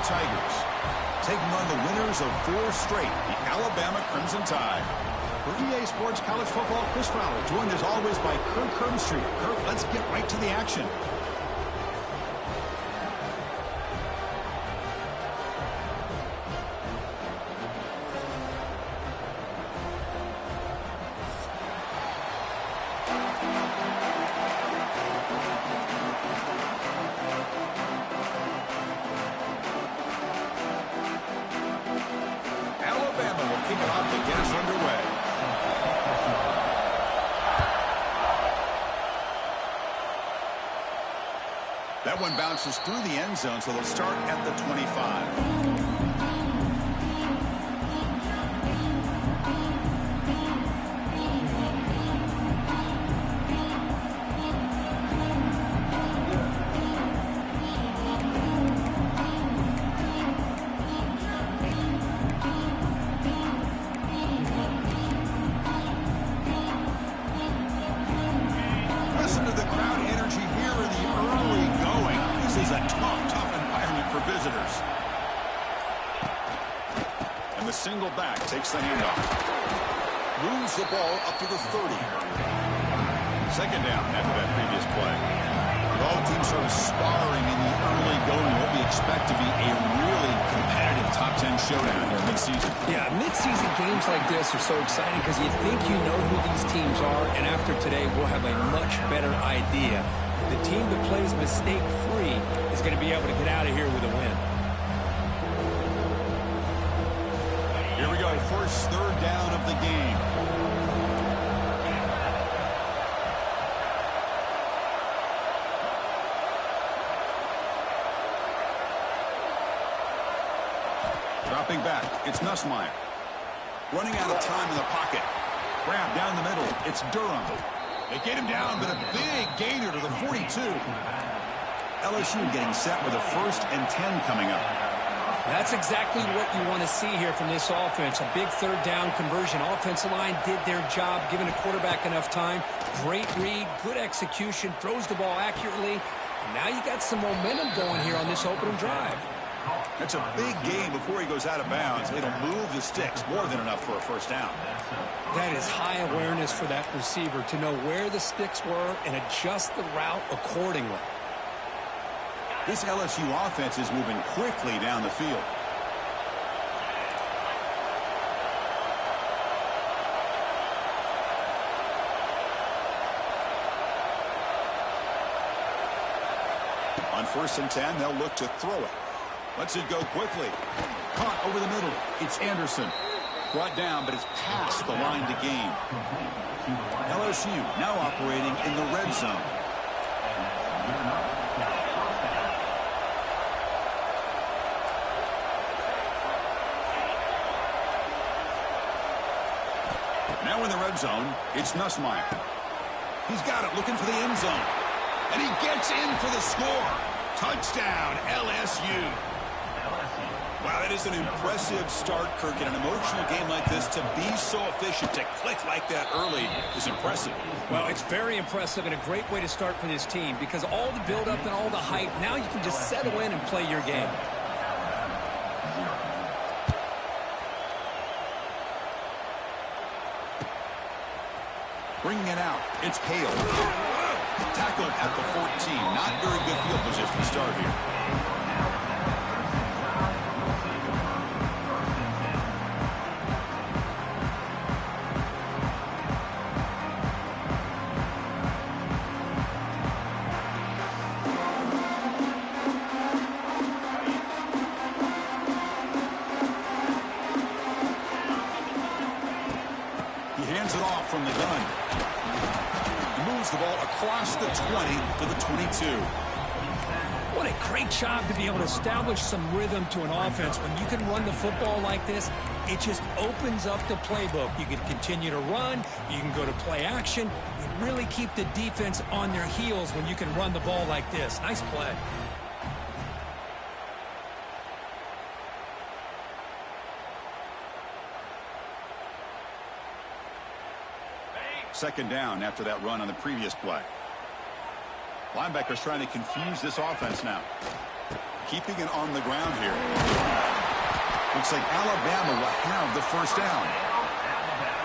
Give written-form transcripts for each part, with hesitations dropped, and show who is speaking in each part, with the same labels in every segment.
Speaker 1: Tigers, taking on the winners of 4 straight, the Alabama Crimson Tide.
Speaker 2: For EA Sports College Football, Chris Fowler, joined as always by Kirk Herbstreit. Kirk, let's get right to the action.
Speaker 1: That one bounces through the end zone, so they'll start at the 25. Listen to the crowd energy here in the early going. This is a tough environment for visitors. And the single back takes the handoff. Moves the ball up to the 30. Second down after that previous play. Both teams sort of sparring in the early going. What we expect to be a really competitive top 10 showdown here mid-season.
Speaker 3: Yeah, mid-season games like this are so exciting because you think you know who these teams are, and after today we'll have a much better idea. The team that plays mistake-free is going to be able to get out of here with a win.
Speaker 1: Here we go, first third down of the game. Dropping back, it's Nussmeier. Running out of time in the pocket. Grab down the middle, it's Durham. They get him down, but a big gainer to the 42. LSU getting set with a 1st and 10 coming up.
Speaker 3: That's exactly what you want to see here from this offense. A big third down conversion. Offensive line did their job, giving the quarterback enough time. Great read, good execution, throws the ball accurately. And now you got some momentum going here on this opening drive.
Speaker 1: That's a big gain before he goes out of bounds. It'll move the sticks, more than enough for a first down.
Speaker 3: That is high awareness for that receiver to know where the sticks were and adjust the route accordingly.
Speaker 1: This LSU offense is moving quickly down the field. On 1st and 10, they'll look to throw it. Lets it go quickly. Caught over the middle. It's Anderson. Brought down, but it's past the line to gain. LSU now operating in the red zone. Now in the red zone, it's Nussmeier. He's got it, looking for the end zone. And he gets in for the score. Touchdown, LSU. Wow, that is an impressive start, Kirk. In an emotional game like this, to be so efficient, to click like that early is impressive.
Speaker 3: Well, it's very impressive and a great way to start for this team because all the build-up and all the hype, now you can just settle in and play your game.
Speaker 1: Bringing it out, it's Hale. Tackled at the 14. Not very good field position to start here. He hands it off from the gun. Moves the ball across the 20 to the 22.
Speaker 3: What a great job to be able to establish some rhythm to an offense. When you can run the football like this, it just opens up the playbook. You can continue to run. You can go to play action. You really keep the defense on their heels when you can run the ball like this. Nice play.
Speaker 1: Second down after that run on the previous play. Linebackers trying to confuse this offense now. keeping it on the ground here. Looks like Alabama will have the first down.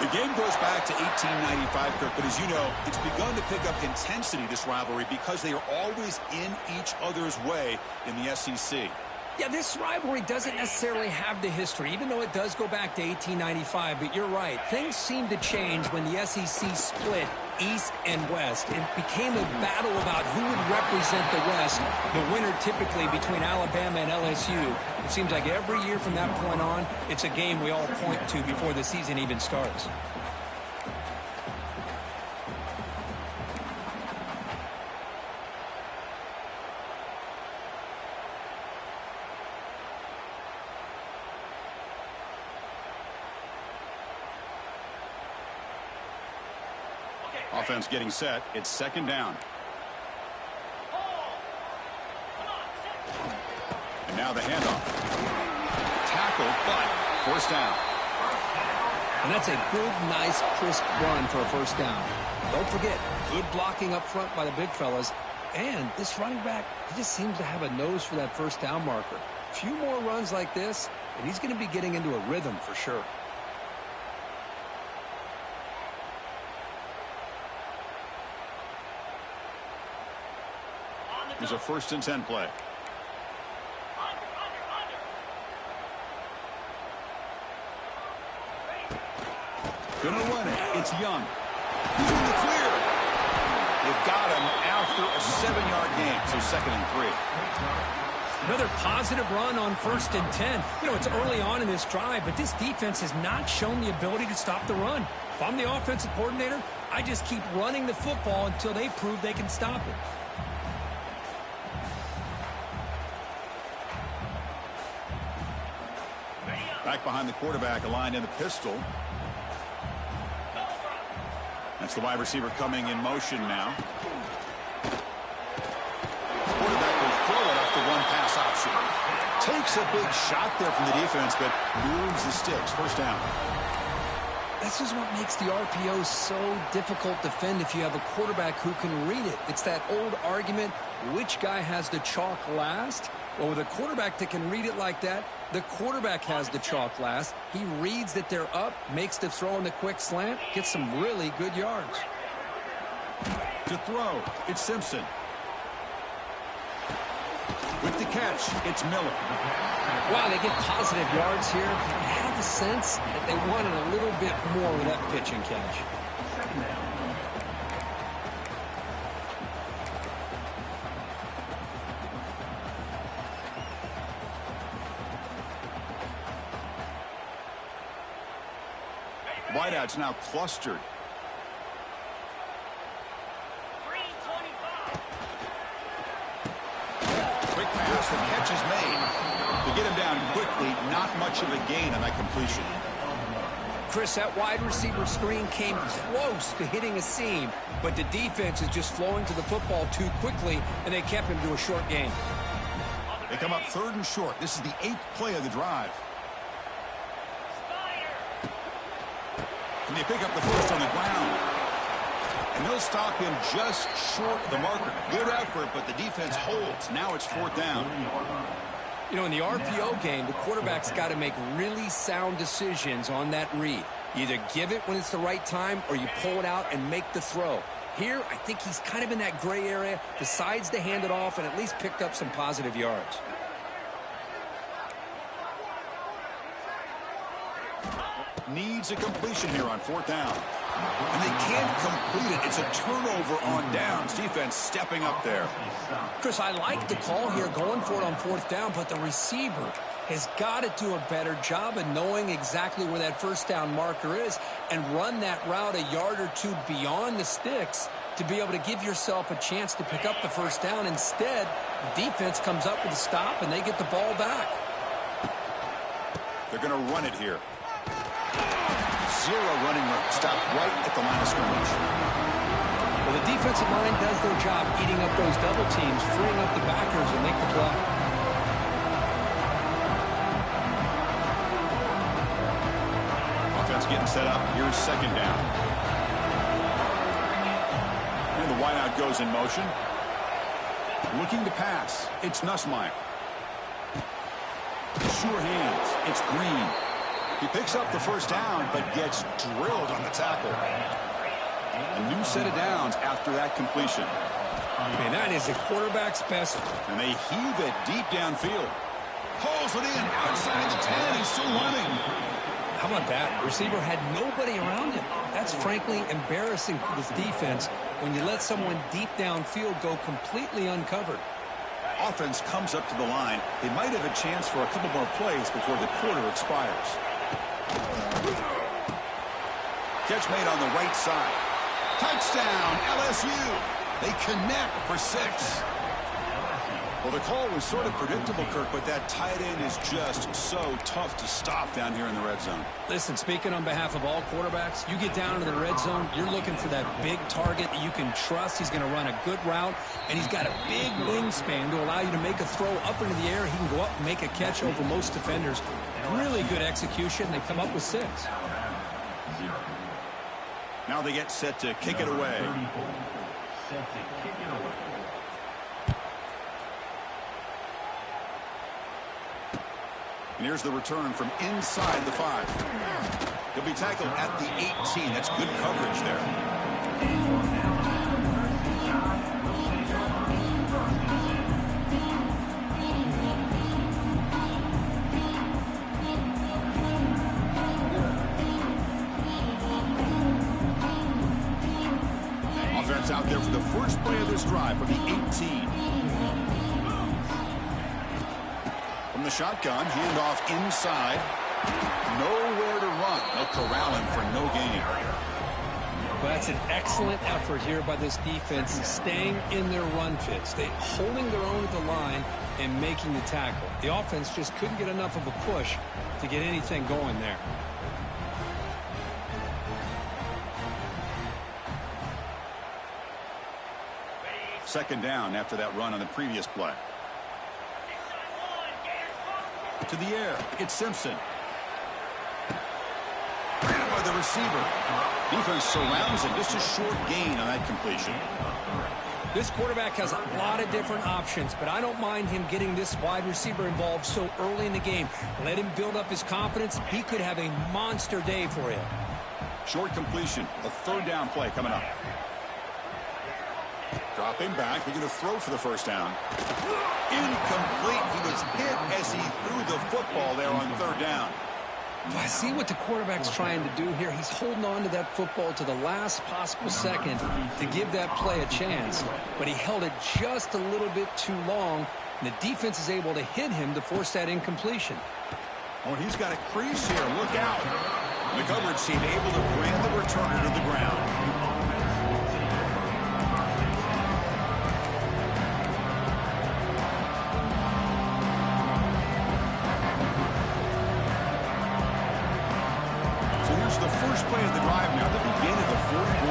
Speaker 1: The game goes back to 1895, Kirk, but as you know, it's begun to pick up intensity, this rivalry, because they are always in each other's way in the SEC.
Speaker 3: Yeah, this rivalry doesn't necessarily have the history, even though it does go back to 1895. But you're right. Things seem to change when the SEC split East and West. It became a battle about who would represent the West, the winner typically between Alabama and LSU. It seems like every year from that point on, it's a game we all point to before the season even starts.
Speaker 1: Offense getting set. It's second down. And now the handoff. Tackle, but first down.
Speaker 3: And that's a good, nice, crisp run for a first down. Don't forget, good blocking up front by the big fellas. And this running back, he just seems to have a nose for that first down marker. A few more runs like this, and he's going to be getting into a rhythm for sure.
Speaker 1: Here's a 1st and 10 play. Gonna run it. It's Young. He's in the clear. They've got him after a 7-yard gain, so 2nd and 3.
Speaker 3: Another positive run on 1st and 10. You know, it's early on in this drive, but this defense has not shown the ability to stop the run. If I'm the offensive coordinator, I just keep running the football until they prove they can stop it.
Speaker 1: Back behind the quarterback, aligned in the pistol. That's the wide receiver coming in motion now. Quarterback will throw it off the one-pass option. Takes a big shot there from the defense, but moves the sticks. First down.
Speaker 3: This is what makes the RPO so difficult to defend if you have a quarterback who can read it. It's that old argument, which guy has the chalk last? Well, with a quarterback that can read it like that, the quarterback has the chalk last. He reads that they're up, makes the throw in the quick slant, gets some really good yards.
Speaker 1: To throw, it's Simpson. With the catch, it's Miller.
Speaker 3: Wow, they get positive yards here. I have the sense that they wanted a little bit more with that pitch and catch.
Speaker 1: Wideouts now clustered. Quick pass, the catch is made. To get him down quickly, not much of a gain on that completion.
Speaker 3: Chris, that wide receiver screen came close to hitting a seam, but the defense is just flowing to the football too quickly, and they kept him to a short gain.
Speaker 1: They come up 3rd and short. This is the 8th play of the drive. And they pick up the first on the ground. And they'll stop him just short of the marker. Good effort, but the defense holds. Now it's 4th down.
Speaker 3: You know, in the RPO game, the quarterback's got to make really sound decisions on that read. You either give it when it's the right time or you pull it out and make the throw. Here, I think he's kind of in that gray area, decides to hand it off and at least picked up some positive yards.
Speaker 1: Needs a completion here on 4th down. And they can't complete it. It's a turnover on downs. Defense stepping up there.
Speaker 3: Chris, I like the call here, going for it on 4th down, but the receiver has got to do a better job of knowing exactly where that first down marker is and run that route a yard or two beyond the sticks to be able to give yourself a chance to pick up the first down. Instead, the defense comes up with a stop and they get the ball back.
Speaker 1: They're going to run it here. 0 running room. Stopped right at the line of scrimmage.
Speaker 3: Well, the defensive line does their job eating up those double teams, freeing up the backers and make the play.
Speaker 1: Offense getting set up. Here's 2nd down. And the wideout goes in motion. Looking to pass. It's Nussmeier.
Speaker 2: sure hands. It's Green. He picks up the first down, but gets drilled on the tackle. A new set of downs after that completion.
Speaker 3: Man, that is the quarterback's best.
Speaker 2: And they heave it deep downfield. Pulls it in outside the 10. He's still running.
Speaker 3: How about that? The receiver had nobody around him. That's frankly embarrassing for this defense when you let someone deep downfield go completely uncovered.
Speaker 2: Offense comes up to the line. They might have a chance for a couple more plays before the quarter expires. Catch made on the right side. Touchdown, LSU. They connect for 6. Well, the call was sort of predictable, Kirk, but that tight end is just so tough to stop down here in the red zone.
Speaker 3: Listen, speaking on behalf of all quarterbacks, you get down into the red zone, you're looking for that big target that you can trust. He's going to run a good route, and he's got a big wingspan to allow you to make a throw up into the air. He can go up and make a catch over most defenders. Really good execution. They come up with 6.
Speaker 2: Now they get set to kick it away. And here's the return from inside the 5. He'll be tackled at the 18. That's good coverage there. Offense out there for the first play of this drive from the 18. From the shotgun, handoff inside. Nowhere to run. They'll corral him for no gain.
Speaker 3: Well, that's an excellent effort here by this defense, staying in their run fits. They holding their own at the line and making the tackle. The offense just couldn't get enough of a push to get anything going there.
Speaker 2: Second down after that run on the previous play. To the air, it's Simpson. Grabbed by the receiver. Defense surrounds him. Just a short gain on that completion.
Speaker 3: This quarterback has a lot of different options, but I don't mind him getting this wide receiver involved so early in the game. Let him build up his confidence. He could have a monster day for him.
Speaker 2: Short completion. A third down play coming up. Dropping back. They're going to throw for the first down. Incomplete. He was hit as he threw the football there on third down.
Speaker 3: I see what the quarterback's trying to do here. He's holding on to that football to the last possible second to give that play a chance. But he held it just a little bit too long, and the defense is able to hit him to force that incompletion.
Speaker 2: Oh, he's got a crease here. Look out. The coverage team able to bring the returner to the ground. First play of the drive now, the beginning of 41.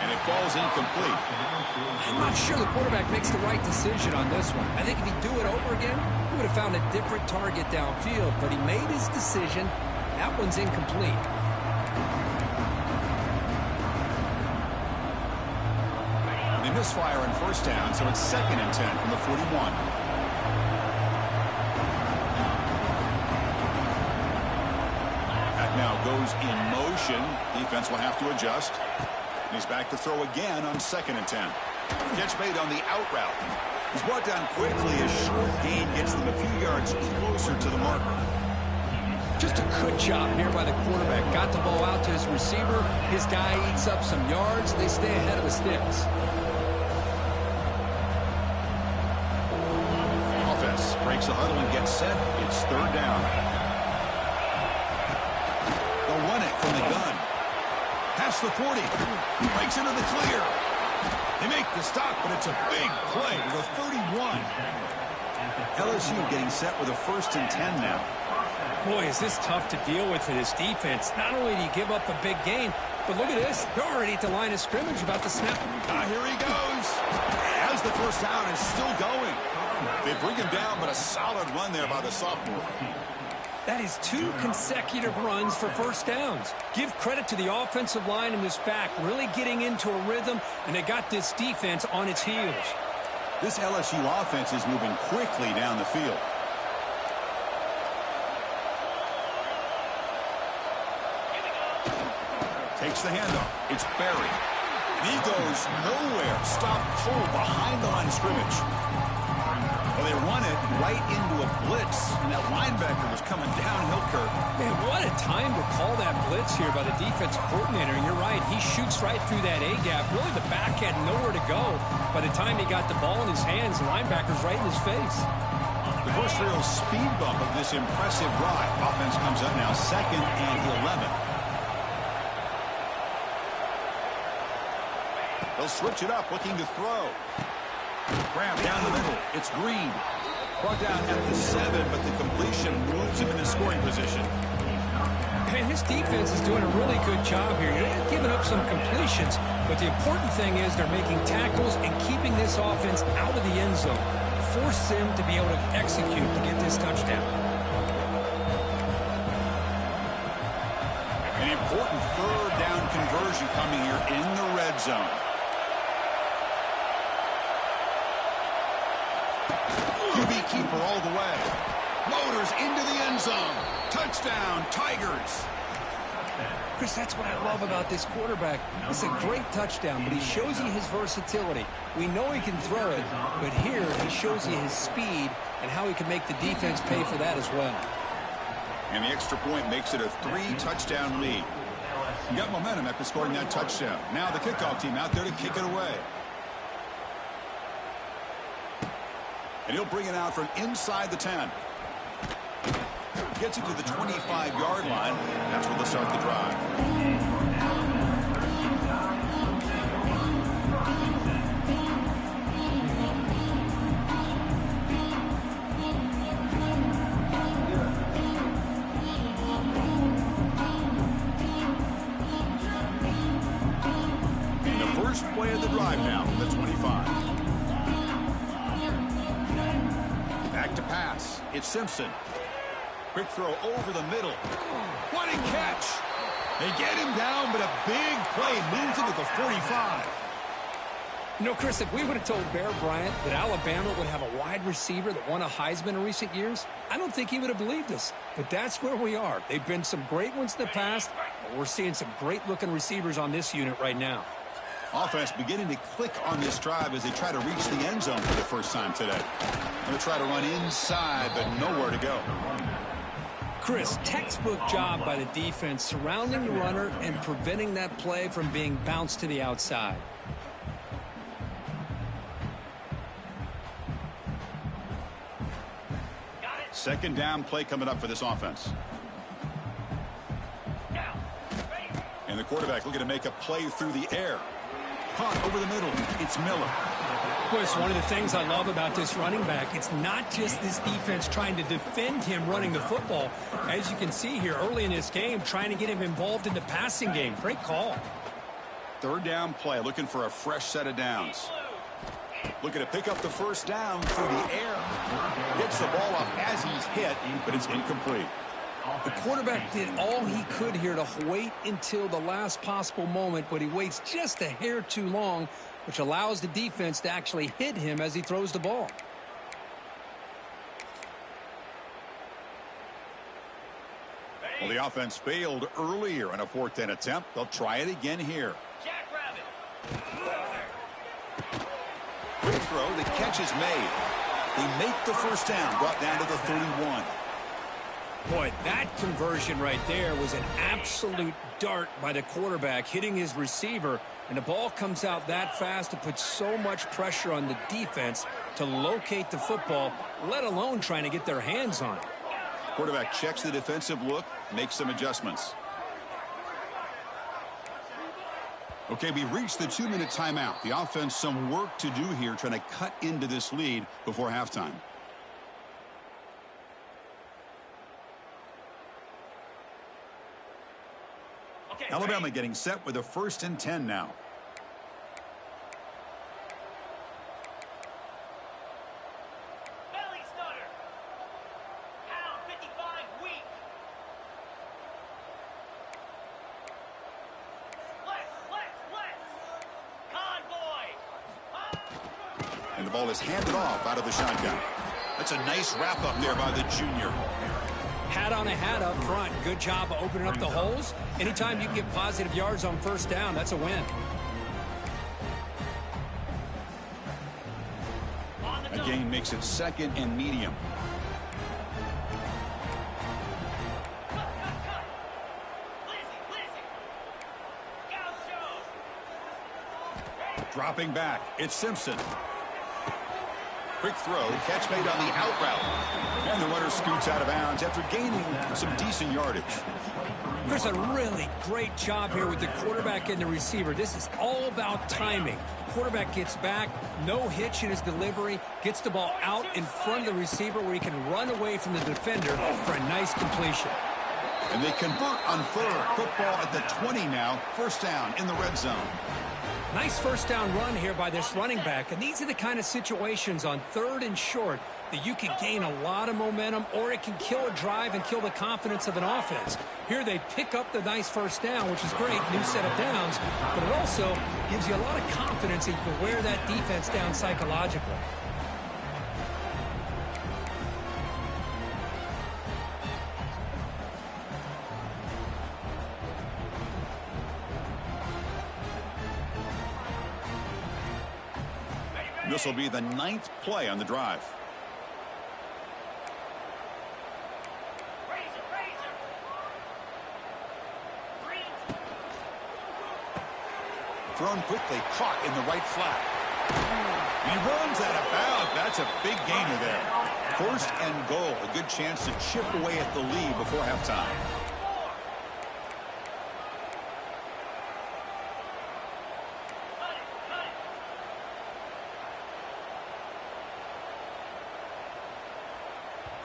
Speaker 2: And it falls incomplete.
Speaker 3: I'm not sure the quarterback makes the right decision on this one. I think if he'd do it over again, he would have found a different target downfield, but he made his decision. That one's incomplete.
Speaker 2: They misfire on first down, so it's 2nd and 10 from the 41. Now goes in motion. Defense will have to adjust. And he's back to throw again on 2nd and 10. Catch made on the out route. He's brought down quickly. A short gain gets them a few yards closer to the marker.
Speaker 3: Just a good job here by the quarterback. Got the ball out to his receiver. His guy eats up some yards. They stay ahead of the sticks.
Speaker 2: Offense breaks the huddle and gets set. It's third down. Run it from the gun. Past the 40. Breaks into the clear. They make the stop, but it's a big play to the 31. LSU getting set with a 1st and 10 now.
Speaker 3: Boy, is this tough to deal with for this defense. Not only do you give up a big gain, but look at this. They're already at the line of scrimmage about to snap.
Speaker 2: Here he goes. As the first down is still going. They bring him down, but a solid run there by the sophomore.
Speaker 3: That is 2 consecutive runs for first downs. Give credit to the offensive line and this back really getting into a rhythm, and they got this defense on its heels.
Speaker 2: This LSU offense is moving quickly down the field. Takes the handoff. It's buried. And he goes nowhere. Stopped cold behind the line of scrimmage. Well, they run it right into a blitz, and that linebacker was coming downhill, Kirk.
Speaker 3: Man, what a time to call that blitz here by the defensive coordinator. And you're right, he shoots right through that A-gap. Really, the back had nowhere to go. By the time he got the ball in his hands, the linebacker's right in his face.
Speaker 2: The first real speed bump of this impressive drive. Offense comes up now 2nd and 11. They'll switch it up, looking to throw. Grab down the middle. It's Green. Brought down at the 7, but the completion moves him into scoring position.
Speaker 3: And his defense is doing a really good job here. They're giving up some completions, but the important thing is they're making tackles and keeping this offense out of the end zone. Force them to be able to execute to get this touchdown.
Speaker 2: An important 3rd down conversion coming here in the red zone. QB keeper all the way. Motors into the end zone. Touchdown, Tigers.
Speaker 3: Chris, that's what I love about this quarterback. It's a great touchdown, but he shows you his versatility. We know he can throw it, but here he shows you his speed and how he can make the defense pay for that as well.
Speaker 2: And the extra point makes it a 3-touchdown lead. You got momentum after scoring that touchdown. Now the kickoff team out there to kick it away. And he'll bring it out from inside the 10. Gets it to the 25-yard line. That's where they'll start the drive. And the first play of the drive now from the 25. Back to pass. It's Simpson. Quick throw over the middle. What a catch. They get him down, but a big play moves into the 45.
Speaker 3: You know, Chris, if we would have told Bear Bryant that Alabama would have a wide receiver that won a Heisman in recent years, I don't think he would have believed us. But that's where we are. They've been some great ones in the past, but we're seeing some great-looking receivers on this unit right now.
Speaker 2: Offense beginning to click on this drive as they try to reach the end zone for the first time today. Going to try to run inside, but nowhere to go.
Speaker 3: Chris, textbook job by the defense surrounding the runner and preventing that play from being bounced to the outside.
Speaker 2: Second down play coming up for this offense. And the quarterback looking to make a play through the air. Caught over the middle. It's Miller.
Speaker 3: Well, it's one of the things I love about this running back. It's not just this defense trying to defend him running the football. As you can see here early in this game, trying to get him involved in the passing game. Great call.
Speaker 2: Third down play, looking for a fresh set of downs. Looking to pick up the first down through the air. Gets the ball up as he's hit, but it's incomplete.
Speaker 3: The quarterback did all he could here to wait until the last possible moment, but he waits just a hair too long, which allows the defense to actually hit him as he throws the ball.
Speaker 2: Well, the offense failed earlier in a 4th down attempt. They'll try it again here. Quick throw. The catch is made. They make the first down, brought down to the 31.
Speaker 3: Boy, that conversion right there was an absolute dart by the quarterback, hitting his receiver, and the ball comes out that fast to put so much pressure on the defense to locate the football, let alone trying to get their hands on it.
Speaker 2: Quarterback checks the defensive look, makes some adjustments. Okay, we reached the 2-minute timeout. The offense some work to do here, trying to cut into this lead before halftime. Alabama getting set with a 1st and 10 now.
Speaker 4: Belly stutter. Pound 55 weak. Flex. Convoy.
Speaker 2: ball is handed off out of the shotgun. That's a nice wrap-up there by the junior.
Speaker 3: Hat on a hat up front. Good job of opening up the holes. Anytime you can get positive yards on first down, that's a win.
Speaker 2: A gain makes it 2nd and medium. Dropping back, it's Simpson. Quick throw, catch made on the out route. And the runner scoots out of bounds after gaining some decent yardage.
Speaker 3: There's a really great job here with the quarterback and the receiver. This is all about timing. Quarterback gets back, no hitch in his delivery, gets the ball out in front of the receiver where he can run away from the defender for a nice completion.
Speaker 2: And they convert on third. Football at the 20 now. First down in the red zone.
Speaker 3: Nice first down run here by this running back. And these are the kind of situations on 3rd and short that you can gain a lot of momentum, or it can kill a drive and kill the confidence of an offense. Here they pick up the nice first down, which is great, new set of downs, but it also gives you a lot of confidence that you can wear that defense down psychologically.
Speaker 2: This will be the 9th play on the drive. Thrown quickly, caught in the right flat. He runs out of bounds. That's a big gainer there. 1st and goal. A good chance to chip away at the lead before halftime.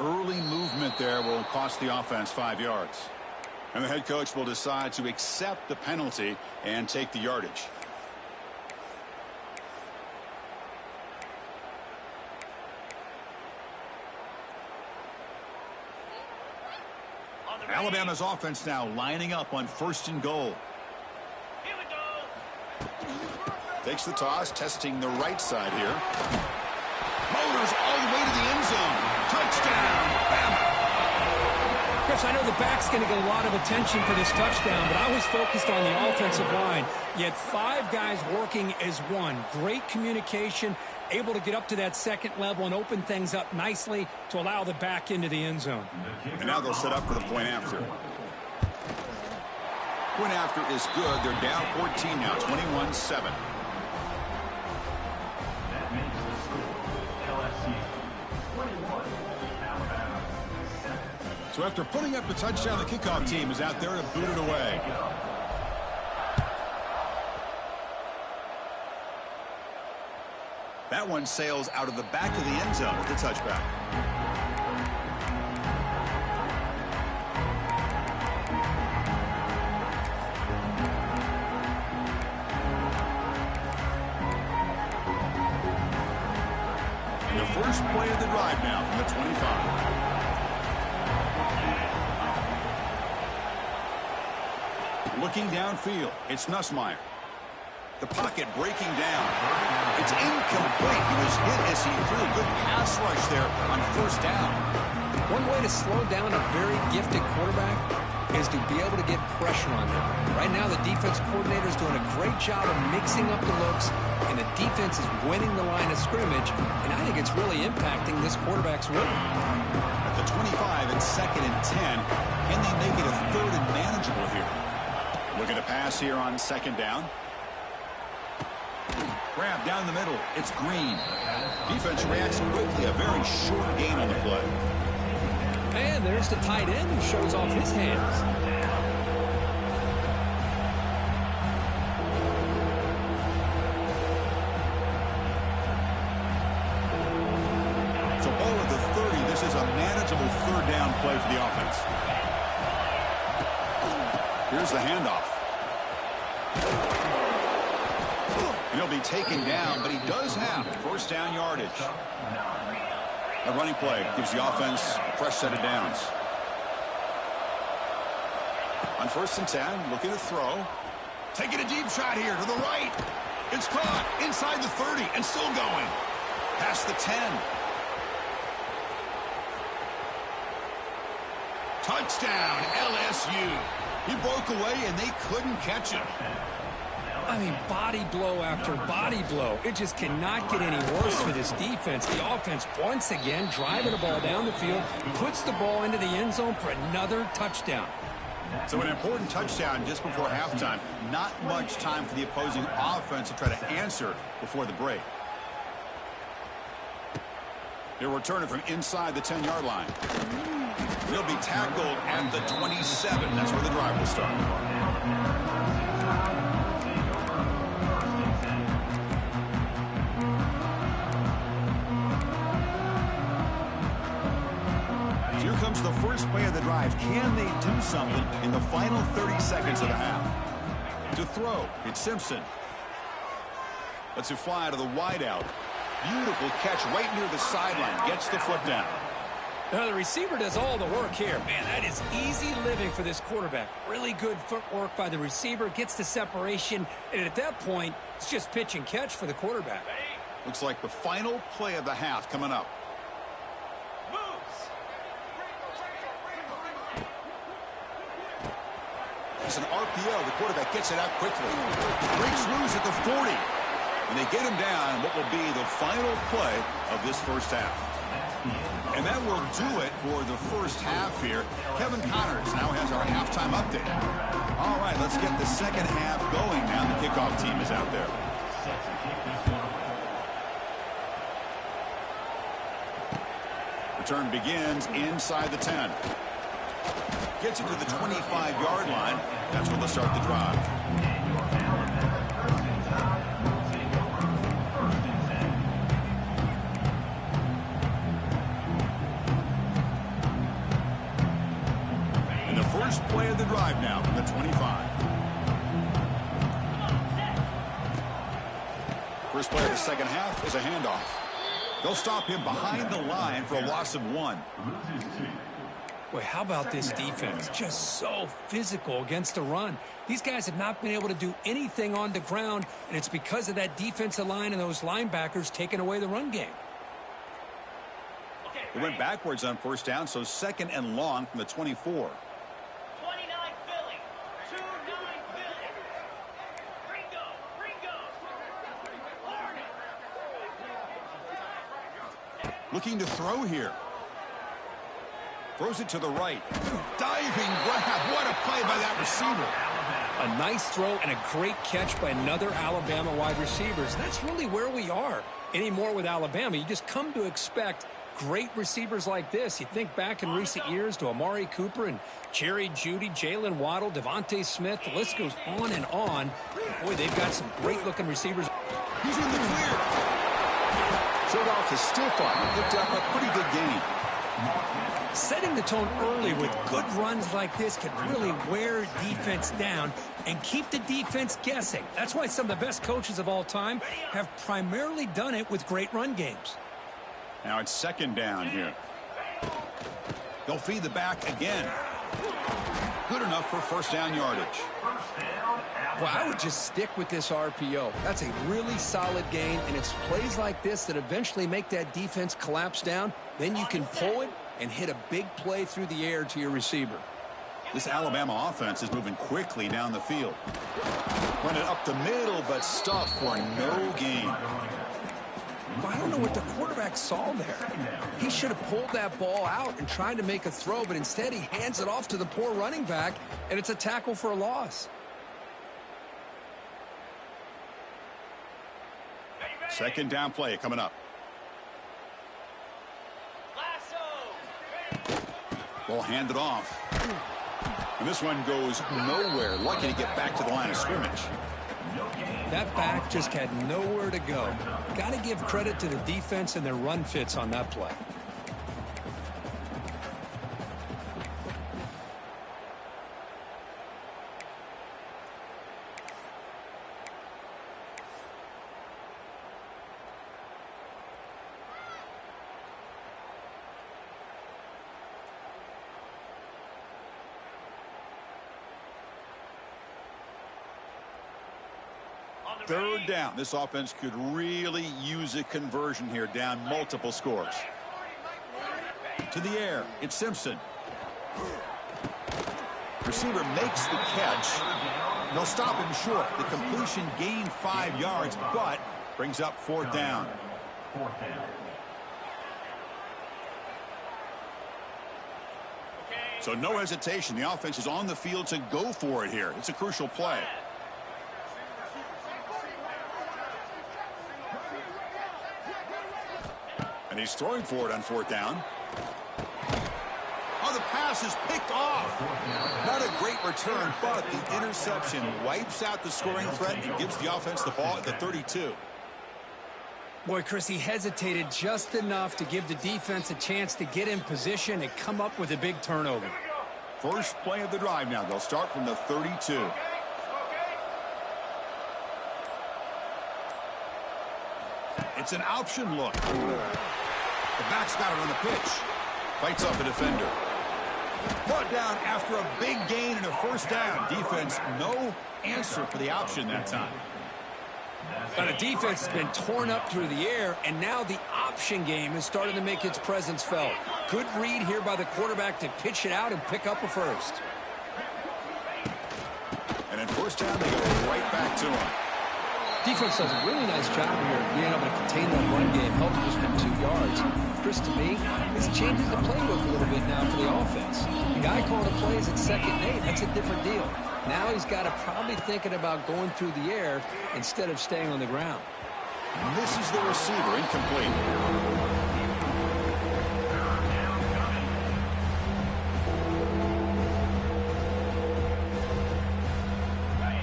Speaker 2: Early movement there will cost the offense 5 yards. And the head coach will decide to accept the penalty and take the yardage. Alabama's offense now lining up on 1st and goal.
Speaker 4: Here we go.
Speaker 2: Takes the toss, testing the right side here. Motors all the way to the end zone. Touchdown, Bama.
Speaker 3: Chris, I know the back's going to get a lot of attention for this touchdown, but I was focused on the offensive line. You had 5 guys working as one. Great communication, able to get up to that 2nd level and open things up nicely to allow the back into the end zone.
Speaker 2: And now they'll set up for the point after. Point after is good. They're down 14 now, 21-7. So after putting up the touchdown, the kickoff team is out there to boot it away. That one sails out of the back of the end zone with the touchback. The first play of the drive now from the 25. Looking downfield, it's Nussmeier. The pocket breaking down. It's incomplete. He was hit as he threw a good pass rush there on 1st down.
Speaker 3: One way to slow down a very gifted quarterback is to be able to get pressure on him. Right now, the defense coordinator is doing a great job of mixing up the looks, and the defense is winning the line of scrimmage, and I think it's really impacting this quarterback's rhythm.
Speaker 2: At the 25 and 2nd and 10, and they make it a 3rd and manageable here. Looking to pass here on 2nd down. Grab down the middle. It's Green. Defense reacts quickly. A very short gain on the play.
Speaker 3: And there's the tight end who shows off his hands.
Speaker 2: So ball at the 30. This is a manageable 3rd down play for the offense. Here's the handoff. And he'll be taken down, but he does have 1st down yardage. A running play gives the offense a fresh set of downs. On 1st and 10, looking to throw. Taking a deep shot here to the right. It's caught inside the 30 and still going. Past the 10. Touchdown, LSU. He broke away, and they couldn't catch him.
Speaker 3: I mean, body blow after body blow. It just cannot get any worse for this defense. The offense, once again, driving the ball down the field, puts the ball into the end zone for another touchdown.
Speaker 2: So an important touchdown just before halftime. Not much time for the opposing offense to try to answer before the break. He'll return it from inside the 10-yard line. He'll be tackled at the 27. That's where the drive will start. Here comes the first play of the drive. Can they do something in the final 30 seconds of the half? To throw, it's Simpson. Lets it fly to the wideout. Beautiful catch right near the sideline. Gets the foot down.
Speaker 3: Now, the receiver does all the work here. Man, that is easy living for this quarterback. Really good footwork by the receiver. Gets the separation. And at that point, it's just pitch and catch for the quarterback.
Speaker 2: Looks like the final play of the half coming up. It's an RPO. The quarterback gets it out quickly. Breaks loose at the 40. And they get him down what will be the final play of this first half. And that will do it for the first half here. Kevin Connors now has our halftime update. All right, let's get the second half going now. The kickoff team is out there. Return begins inside the 10. Gets it to the 25-yard line. That's where they'll start the drive. And the first play of the drive now from the 25. First play of the second half is a handoff. They'll stop him behind the line for a loss of 1.
Speaker 3: Boy, how about this defense? Just so physical against the run. These guys have not been able to do anything on the ground, and it's because of that defensive line and those linebackers taking away the run game.
Speaker 2: They went backwards on first down, so second and long from the 24.
Speaker 4: 29 Philly. 2-9 Philly. Ringo.
Speaker 2: Looking to throw here. Throws it to the right. Diving grab. What a play by that receiver.
Speaker 3: A nice throw and a great catch by another Alabama wide receivers. That's really where we are anymore with Alabama. You just come to expect great receivers like this. You think back in recent years to Amari Cooper and Jerry Jeudy, Jalen Waddle, Devontae Smith. The list goes on and on. Boy, they've got some great-looking receivers.
Speaker 2: He's in the clear. Showed off his stiff arm. Picked up a pretty good gain.
Speaker 3: Setting the tone early with good runs like this can really wear defense down and keep the defense guessing. That's why some of the best coaches of all time have primarily done it with great run games.
Speaker 2: Now it's second down here. They'll feed the back again. Good enough for first down yardage.
Speaker 3: Well, I would just stick with this RPO. That's a really solid gain, and it's plays like this that eventually make that defense collapse down. Then you can pull it and hit a big play through the air to your receiver.
Speaker 2: This Alabama offense is moving quickly down the field. Run it up the middle, but stuffed for no gain.
Speaker 3: I don't know what the quarterback saw there. He should have pulled that ball out and tried to make a throw, but instead he hands it off to the poor running back, and it's a tackle for a loss.
Speaker 2: Second down play coming up. Ball handed off. And this one goes nowhere. Lucky to get back to the line of scrimmage.
Speaker 3: That back just had nowhere to go. Got to give credit to the defense and their run fits on that play.
Speaker 2: Third down. This offense could really use a conversion here, down multiple scores. To the air, it's Simpson. Receiver makes the catch. They'll stop him short. The completion gained 5 yards, but brings up fourth down. So no hesitation. The offense is on the field to go for it here. It's a crucial play. And he's throwing for it on fourth down. Oh, the pass is picked off. Not a great return, but the interception wipes out the scoring threat and gives the offense the ball at the 32.
Speaker 3: Boy, Chris, he hesitated just enough to give the defense a chance to get in position and come up with a big turnover.
Speaker 2: First play of the drive now. They'll start from the 32. It's an option look. The back's got it on the pitch. Fights off a defender. Brought down after a big gain and a first down. Defense, no answer for the option that time.
Speaker 3: Now, the defense has been torn up through the air, and now the option game is starting to make its presence felt. Good read here by the quarterback to pitch it out and pick up a first.
Speaker 2: And in first down, they go right back to him.
Speaker 3: Defense does a really nice job here being able to contain that run game, helping just for 2 yards. Chris, to me, this changes the playbook a little bit now for the offense. The guy calling the plays at 2nd and 8, that's a different deal. Now he's got to probably thinking about going through the air instead of staying on the ground.
Speaker 2: Misses the receiver, incomplete.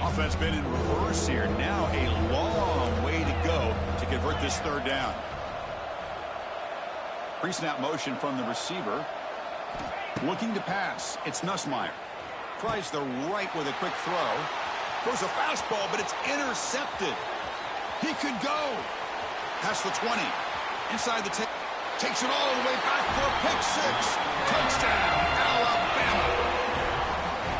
Speaker 2: Offense been in reverse here. Now a long way to go to convert this third down. Pre-snap motion from the receiver. Looking to pass. It's Nussmeier. Tries the right with a quick throw. Throws a fastball, but it's intercepted. He could go. Past the 20. Inside the 10. Takes it all the way back for a pick six. Touchdown, Alabama.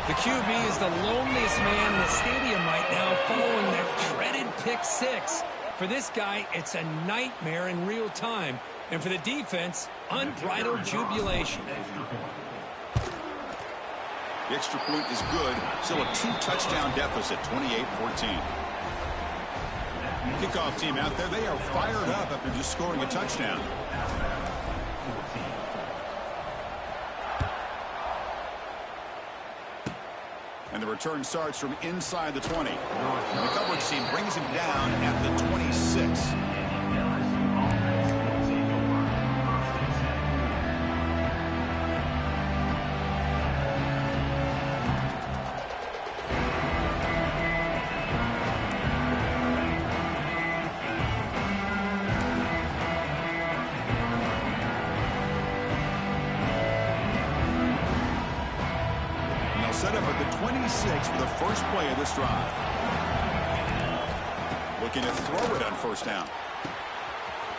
Speaker 3: The QB is the loneliest man in the stadium right now following that dreaded pick six. For this guy, it's a nightmare in real time. And for the defense, unbridled jubilation.
Speaker 2: The extra point is good. Still a 2-touchdown deficit, 28-14. Kickoff team out there, they are fired up after just scoring a touchdown. And the return starts from inside the 20. And the coverage team brings him down at the 26. Set up at the 26 for the first play of this drive. Looking to throw it on first down.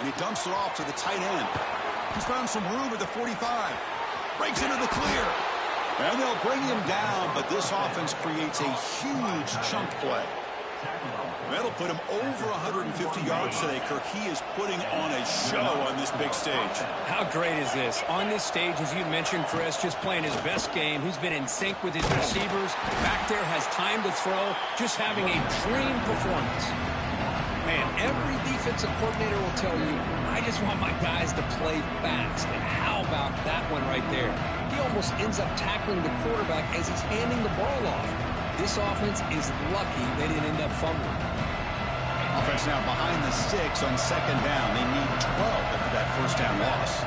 Speaker 2: And he dumps it off to the tight end. He's found some room at the 45. Breaks into the clear. And they'll bring him down, but this offense creates a huge chunk play. That'll put him over 150 yards today, Kirk. He is putting on a show on this big stage.
Speaker 3: How great is this? On this stage, as you mentioned, Chris, just playing his best game. He's been in sync with his receivers. Back there, has time to throw. Just having a dream performance. Man, every defensive coordinator will tell you, I just want my guys to play fast. And how about that one right there? He almost ends up tackling the quarterback as he's handing the ball off. This offense is lucky they didn't end up fumbling.
Speaker 2: Offense now behind the 6 on second down. They need 12 after that first down loss.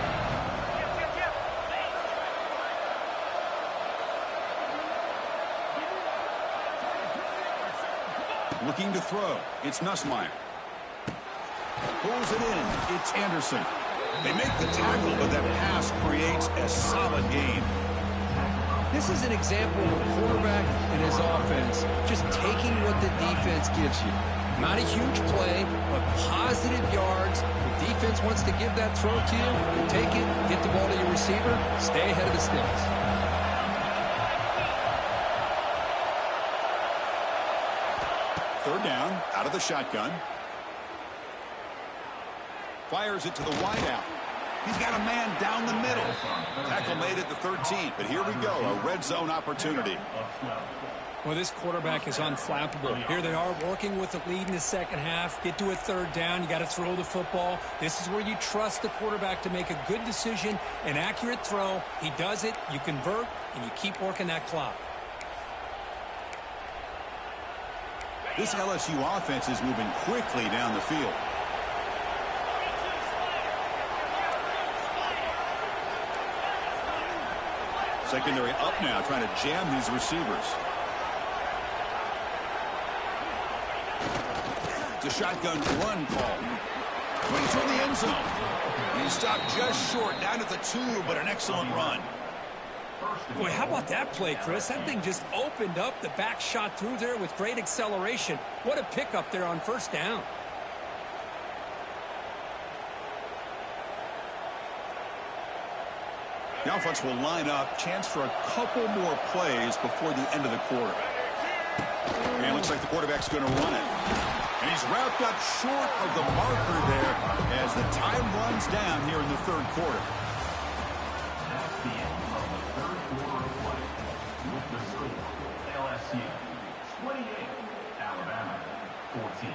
Speaker 2: Looking to throw. It's Nussmeier. Pulls it in. It's Anderson. They make the tackle, but that pass creates a solid gain.
Speaker 3: This is an example of a quarterback and his offense just taking what the defense gives you. Not a huge play, but positive yards. The defense wants to give that throw to you. You take it, get the ball to your receiver, stay ahead of the sticks.
Speaker 2: Third down, out of the shotgun. Fires it to the wideout. He's got a man down the middle. Tackle made at the 13, but here we go, a red zone opportunity.
Speaker 3: Well, this quarterback is unflappable. Here they are working with the lead in the second half. Get to a third down. You got to throw the football. This is where you trust the quarterback to make a good decision, an accurate throw. He does it, you convert, and you keep working that clock.
Speaker 2: This LSU offense is moving quickly down the field. Secondary up now, trying to jam these receivers. It's a shotgun run call. When he's in the end zone. And he stopped just short, down at the 2, but an excellent run.
Speaker 3: Boy, how about that play, Chris? That thing just opened up. The back shot through there with great acceleration. What a pickup there on first down.
Speaker 2: The offense will line up. Chance for a couple more plays before the end of the quarter. And it looks like the quarterback's going to run it. And he's wrapped up short of the marker there as the time runs down here in the third quarter.
Speaker 5: That's the end of the third quarter of play. With the score, LSU 28, Alabama 14.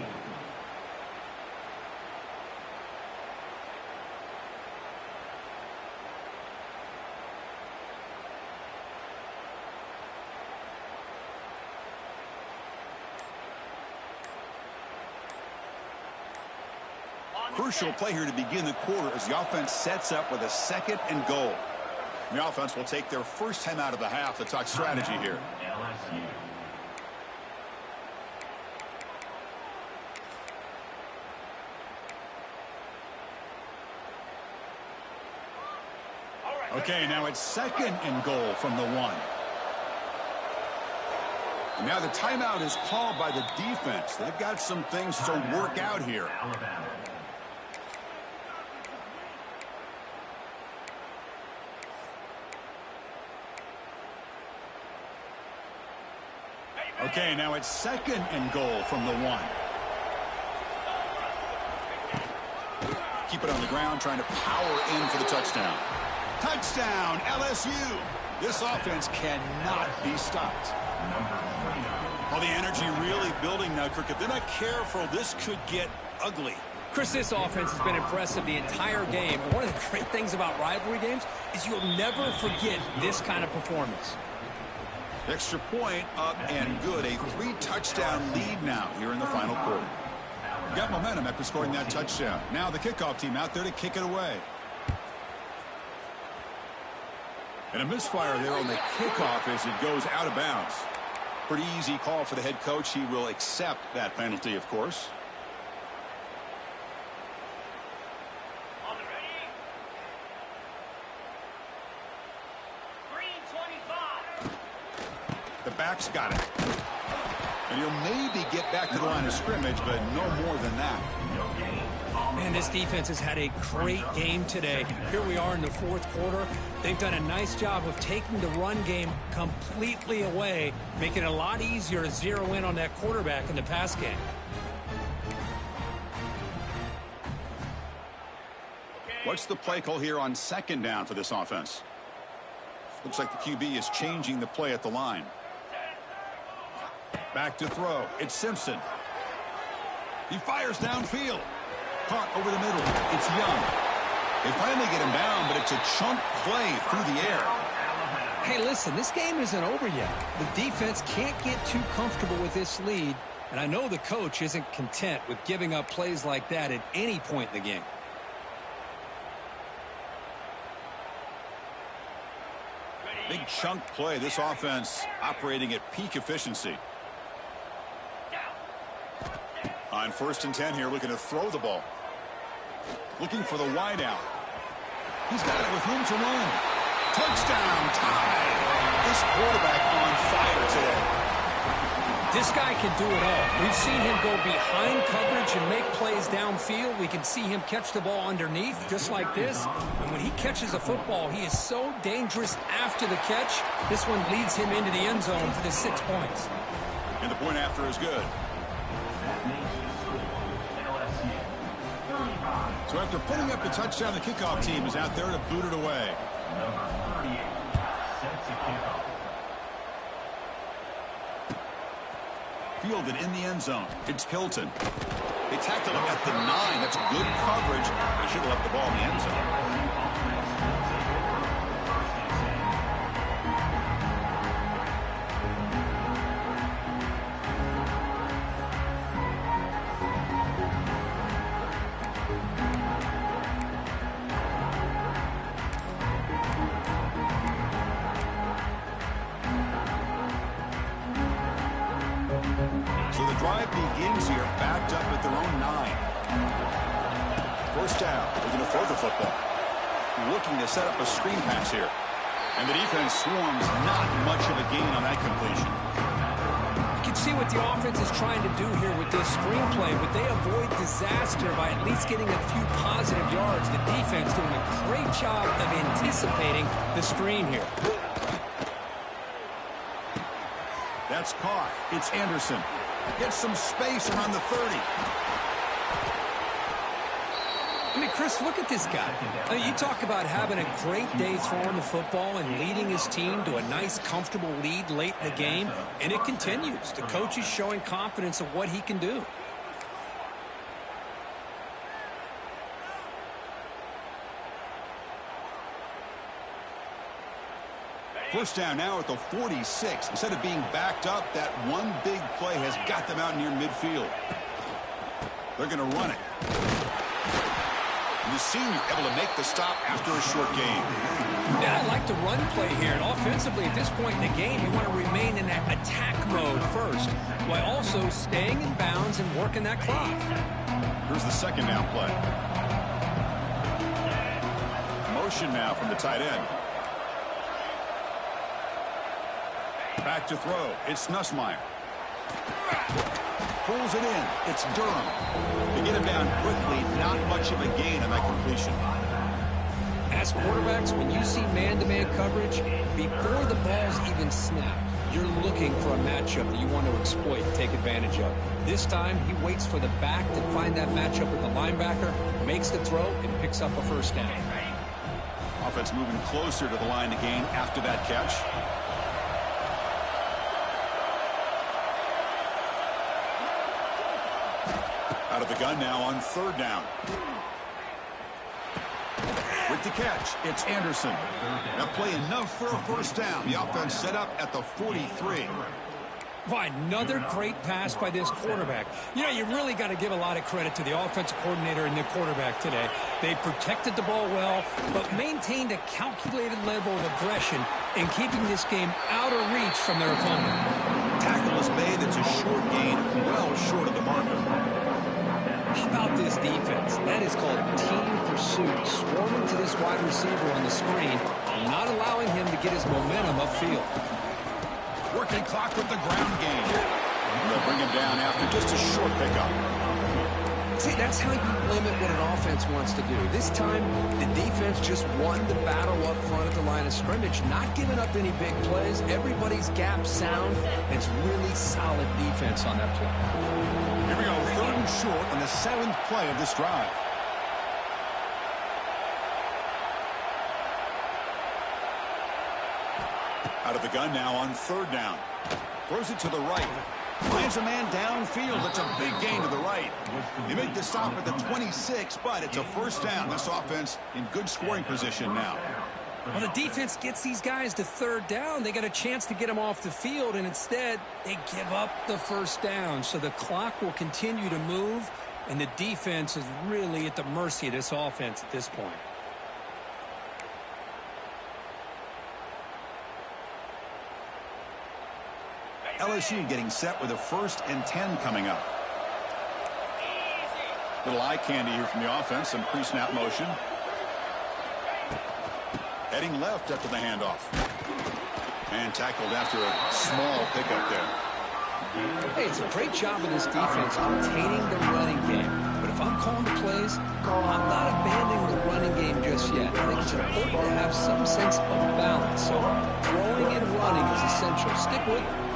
Speaker 2: Crucial play here to begin the quarter as the offense sets up with a 2nd and goal. The offense will take their first time out of the half to talk strategy here.
Speaker 5: LSU.
Speaker 2: Okay, now it's 2nd and goal from the 1. And now the timeout is called by the defense. They've got some things to work out here.
Speaker 5: Alabama.
Speaker 2: Okay, now it's 2nd and goal from the 1. Keep it on the ground, trying to power in for the touchdown. Touchdown, LSU. This offense cannot be stopped. Well, the energy really building now, Kirk. If they're not careful, this could get ugly.
Speaker 3: Chris, this offense has been impressive the entire game. And one of the great things about rivalry games is you'll never forget this kind of performance.
Speaker 2: Extra point up and good. A 3-touchdown lead now here in the final quarter. Got momentum after scoring that touchdown. Now the kickoff team out there to kick it away. And a misfire there on the kickoff as it goes out of bounds. Pretty easy call for the head coach. He will accept that penalty, of course.
Speaker 4: On the ready. Green 25.
Speaker 2: The back's got it. And he'll maybe get back to the line of scrimmage, but no more than that.
Speaker 3: Man, this defense has had a great game today. Here we are in the fourth quarter. They've done a nice job of taking the run game completely away, making it a lot easier to zero in on that quarterback in the pass game.
Speaker 2: What's the play call here on 2nd down for this offense? Looks like the QB is changing the play at the line. Back to throw. It's Simpson. He fires downfield. Caught over the middle. It's Young. They finally get him down, but it's a chunk play through the air.
Speaker 3: Hey, listen, this game isn't over yet. The defense can't get too comfortable with this lead, and I know the coach isn't content with giving up plays like that at any point in the game.
Speaker 2: Big chunk play. This offense operating at peak efficiency. On 1st and 10 here, looking to throw the ball. Looking for the wideout. He's got it with room to run. Touchdown, tie. This quarterback on fire today.
Speaker 3: This guy can do it all. We've seen him go behind coverage and make plays downfield. We can see him catch the ball underneath, just like this. And when he catches a football, he is so dangerous after the catch. This one leads him into the end zone for the 6 points.
Speaker 2: And the point after is good. So after putting up the touchdown, the kickoff team is out there to boot it away.
Speaker 5: Number 38 sets a kickoff.
Speaker 2: Fielded in the end zone. It's Hilton. They tackle him at the 9. That's good coverage. They should have left the ball in the end zone. So the drive begins here, backed up at their own 9. First down. They're going to throw the football. Looking to set up a screen pass here. And the defense swarms, not much of a gain on that completion.
Speaker 3: You can see what the offense is trying to do here with this screenplay, but they avoid disaster by at least getting a few positive yards. The defense doing a great job of anticipating the screen here.
Speaker 2: That's caught. It's Anderson. Gets some space around the 30.
Speaker 3: I mean, Chris, look at this guy. I mean, you talk about having a great day throwing the football and leading his team to a nice, comfortable lead late in the game, and it continues. The coach is showing confidence of what he can do.
Speaker 2: First down now at the 46. Instead of being backed up, that one big play has got them out near midfield. They're going to run it. And the senior able to make the stop after a short gain.
Speaker 3: Yeah, I like the run play here. And offensively, at this point in the game, you want to remain in that attack mode first, while also staying in bounds and working that clock.
Speaker 2: Here's the second down play. Motion now from the tight end. Back to throw. It's Nussmeier. Pulls it in. It's Durham. They get him down quickly. Not much of a gain on that completion.
Speaker 3: As quarterbacks, when you see man-to-man coverage, before the ball's even snapped, you're looking for a matchup that you want to exploit and take advantage of. This time, he waits for the back to find that matchup with the linebacker, makes the throw, and picks up a first down.
Speaker 2: Offense moving closer to the line to gain after that catch. Out of the gun now on third down. With the catch, it's Anderson. That play enough for a first down. The offense set up at the 43.
Speaker 3: Why, another great pass by this quarterback. You know, you really got to give a lot of credit to the offensive coordinator and the quarterback today. They protected the ball well, but maintained a calculated level of aggression in keeping this game out of reach from their opponent.
Speaker 2: Tackle is made. It's a short gain, well short of the marker.
Speaker 3: How about this defense? That is called team pursuit. Swarming to this wide receiver on the screen, not allowing him to get his momentum upfield.
Speaker 2: Working clock with the ground game. And they'll bring him down after just a short pickup.
Speaker 3: See, that's how you limit what an offense wants to do. This time, the defense just won the battle up front at the line of scrimmage, not giving up any big plays. Everybody's gap sound, and it's really solid defense on that play.
Speaker 2: Here we go, third and short on the 7th play of this drive. Out of the gun now on third down. Throws it to the right. Finds a man downfield. It's a big gain to the right. They make the stop at the 26, but it's a first down. This offense in good scoring position now.
Speaker 3: Well, the defense gets these guys to third down. They got a chance to get them off the field, and instead they give up the first down. So the clock will continue to move, and the defense is really at the mercy of this offense at this point.
Speaker 2: LSU getting set with a 1st and 10 coming up. Little eye candy here from the offense. Some pre-snap motion. Heading left after the handoff. And tackled after a small pickup there.
Speaker 3: Hey, it's a great job of this defense containing the running game. But if I'm calling the plays, I'm not abandoning the running game just yet. I think it's important to have some sense of balance. So throwing and running is essential. Stick with it.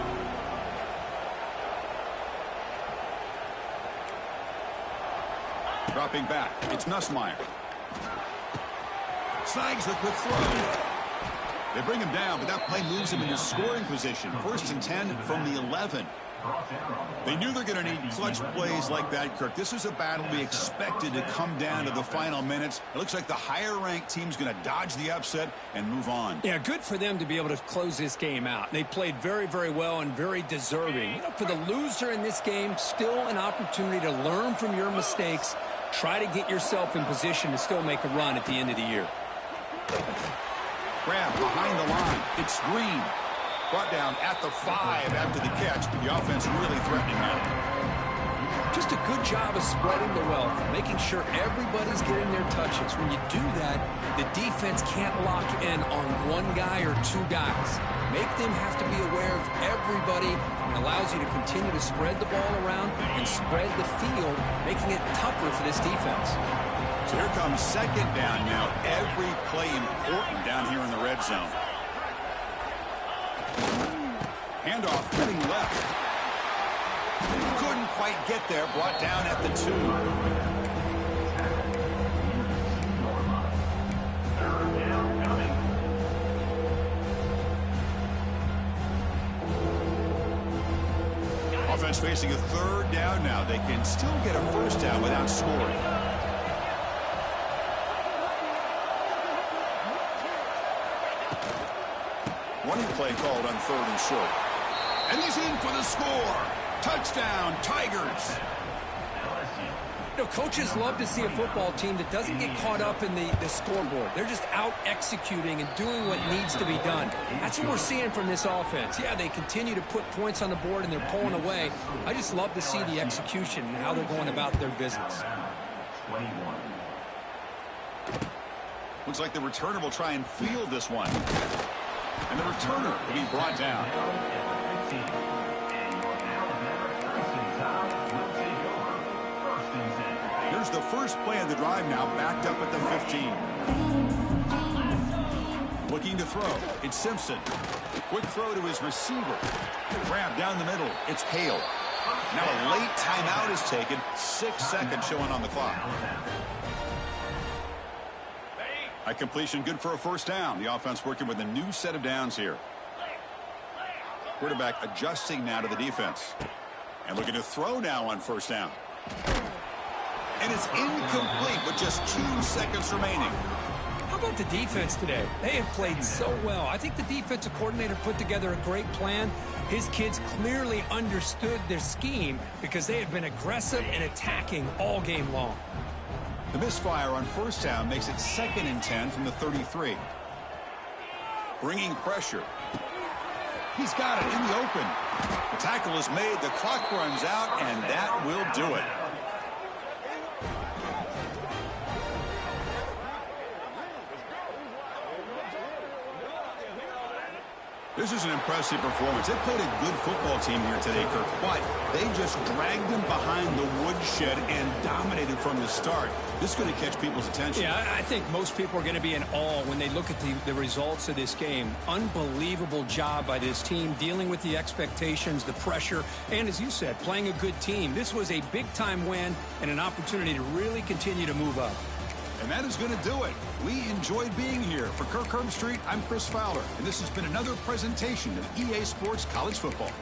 Speaker 2: Dropping back, it's Nussmeier. Snags the quick throw. They bring him down, but that play moves him into scoring position. 1st and 10 from the 11. They knew they're going to need clutch plays like that, Kirk. This is a battle we expected to come down to the final minutes. It looks like the higher-ranked team's going to dodge the upset and move on.
Speaker 3: Yeah, good for them to be able to close this game out. They played very, very well and very deserving. You know, for the loser in this game, still an opportunity to learn from your mistakes. Try to get yourself in position to still make a run at the end of the year.
Speaker 2: Grab behind the line. It's Green. Brought down at the 5 after the catch. The offense really threatening now.
Speaker 3: Just a good job of spreading the wealth, making sure everybody's getting their touches. When you do that, the defense can't lock in on one guy or two guys. Make them have to be aware of everybody. It allows you to continue to spread the ball around and spread the field, making it tougher for this defense.
Speaker 2: So here comes 2nd down now. Every play important down here in the red zone. Handoff coming left. Couldn't quite get there. Brought down at the 2. Offense facing a 3rd down now. They can still get a 1st down without scoring. Running play called on 3rd and short. And he's in for the score. Touchdown, Tigers.
Speaker 3: You know, coaches love to see a football team that doesn't get caught up in the scoreboard. They're just out executing and doing what needs to be done. That's what we're seeing from this offense. Yeah, they continue to put points on the board and they're pulling away. I just love to see the execution and how they're going about their business.
Speaker 2: Looks like the returner will try and field this one. And the returner will be brought down. Here's the first play of the drive now, backed up at the 15. Looking to throw. It's Simpson. Quick throw to his receiver. Grab down the middle. It's Hale. Now a late timeout is taken. 6 seconds showing on the clock. A completion good for a 1st down. The offense working with a new set of downs here. Quarterback adjusting now to the defense. And looking to throw now on 1st down. And it's incomplete with just 2 seconds remaining.
Speaker 3: How about the defense today? They have played so well. I think the defensive coordinator put together a great plan. His kids clearly understood their scheme because they have been aggressive and attacking all game long.
Speaker 2: The misfire on 1st down makes it 2nd and 10 from the 33. Bringing pressure. He's got it in the open. The tackle is made, the clock runs out, and that will do it. This is an impressive performance. They played a good football team here today, Kirk, but they just dragged them behind the woodshed and dominated from the start. This is going to catch people's attention.
Speaker 3: Yeah, I think most people are going to be in awe when they look at the results of this game. Unbelievable job by this team dealing with the expectations, the pressure, and as you said, playing a good team. This was a big-time win and an opportunity to really continue to move up.
Speaker 2: And that is going to do it. We enjoyed being here. For Kirk Herbstreit, I'm Chris Fowler, and this has been another presentation of EA Sports College Football.